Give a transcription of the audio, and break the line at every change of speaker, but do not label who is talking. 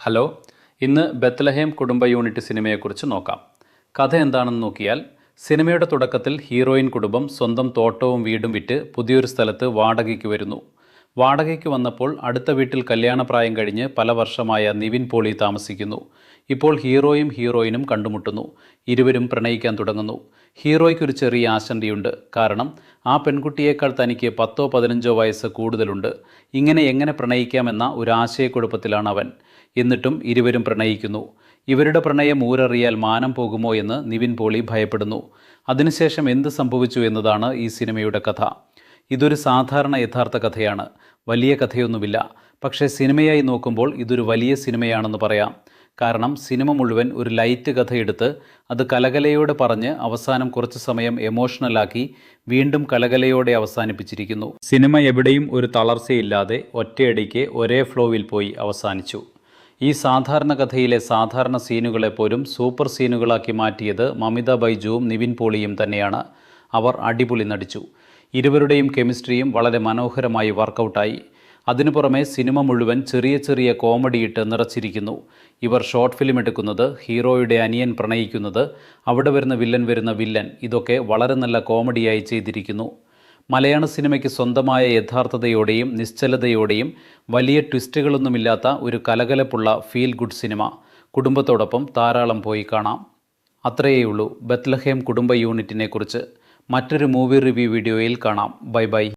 Hello, ഇന്ന് Bethlehem കുടുംബ unit സിനിമയെക്കുറിച്ച് നോക്കാം. കഥ എന്താണെന്ന് നോക്കിയാൽ, സിനിമയുടെ തുടക്കത്തിൽ ഹീറോയിൻ കുടുംബം സ്വന്തം തോട്ടവും വീടും വിറ്റ് പുതിയൊരു സ്ഥലത്ത് വാടകയ്ക്ക് വരുന്നു. വാടകയ്ക്ക് വന്നപ്പോൾ അടുത്ത വീട്ടിൽ കല്യാണപ്രായം കഴിഞ്ഞ് പല വർഷമായ നിവിൻ പോളി താമസിക്കുന്നു. ഇപ്പോൾ ഹീറോയും ഹീറോയിനും കണ്ടുമുട്ടുന്നു. ഇരുവരും പ്രണയിക്കാൻ തുടങ്ങുന്നു. ഹീറോയ്ക്കൊരു ചെറിയ ആശങ്കയുണ്ട്. കാരണം ആ പെൺകുട്ടിയേക്കാൾ തനിക്ക് 10-15 വയസ്സ് കൂടുതലുണ്ട്. എങ്ങനെ പ്രണയിക്കാമെന്ന ഒരു ആശയക്കുഴപ്പത്തിലാണ് അവൻ. എന്നിട്ടും ഇരുവരും പ്രണയിക്കുന്നു. ഇവരുടെ പ്രണയം ഊരറിയാൽ മാനം പോകുമോ എന്ന് നിവിൻ പോളി ഭയപ്പെടുന്നു. അതിനുശേഷം എന്ത് സംഭവിച്ചു എന്നതാണ് ഈ സിനിമയുടെ കഥ. ഇതൊരു സാധാരണ യഥാർത്ഥ കഥയാണ്. വലിയ കഥയൊന്നുമില്ല. പക്ഷേ സിനിമയായി നോക്കുമ്പോൾ ഇതൊരു വലിയ സിനിമയാണെന്ന് പറയാം. കാരണം സിനിമ മുഴുവൻ ഒരു ലൈറ്റ് കഥയെടുത്ത് അത് കലകലയോടെ പറഞ്ഞ് അവസാനം കുറച്ച് സമയം എമോഷണലാക്കി വീണ്ടും കലകലയോടെ അവസാനിപ്പിച്ചിരിക്കുന്നു. സിനിമ എവിടെയും ഒരു തളർച്ചയില്ലാതെ ഒറ്റയടിക്ക് ഒരേ ഫ്ലോവിൽ പോയി അവസാനിച്ചു. ഈ സാധാരണ കഥയിലെ സാധാരണ സീനുകളെപ്പോലും സൂപ്പർ സീനുകളാക്കി മാറ്റിയത് മമിത ബൈജുവും നിവിൻ പോളിയും തന്നെയാണ്. അവർ അടിപൊളി നടിച്ചു. ഇരുവരുടെയും കെമിസ്ട്രിയും വളരെ മനോഹരമായി വർക്കൗട്ടായി. അതിനു പുറമെ സിനിമ മുഴുവൻ ചെറിയ ചെറിയ കോമഡിയിട്ട് നിറച്ചിരിക്കുന്നു. ഇവർ ഷോർട്ട് ഫിലിം എടുക്കുന്നത്, ഹീറോയുടെ അനിയൻ പ്രണയിക്കുന്നത്, അവിടെ വരുന്ന വില്ലൻ ഇതൊക്കെ വളരെ നല്ല കോമഡിയായി ചെയ്തിരിക്കുന്നു. മലയാള സിനിമയ്ക്ക് സ്വന്തമായ യഥാർത്ഥതയോടെയും നിശ്ചലതയോടെയും വലിയ ട്വിസ്റ്റുകളൊന്നുമില്ലാത്ത ഒരു കലകലപ്പുള്ള ഫീൽ ഗുഡ് സിനിമ. കുടുംബത്തോടൊപ്പം ധാരാളം പോയി കാണാം. അത്രയേയുള്ളൂ ബത്ലഹേം കുടുംബ യൂണിറ്റിനെ കുറിച്ച്. മറ്റൊരു മൂവി റിവ്യൂ വീഡിയോയിൽ കാണാം. ബൈ.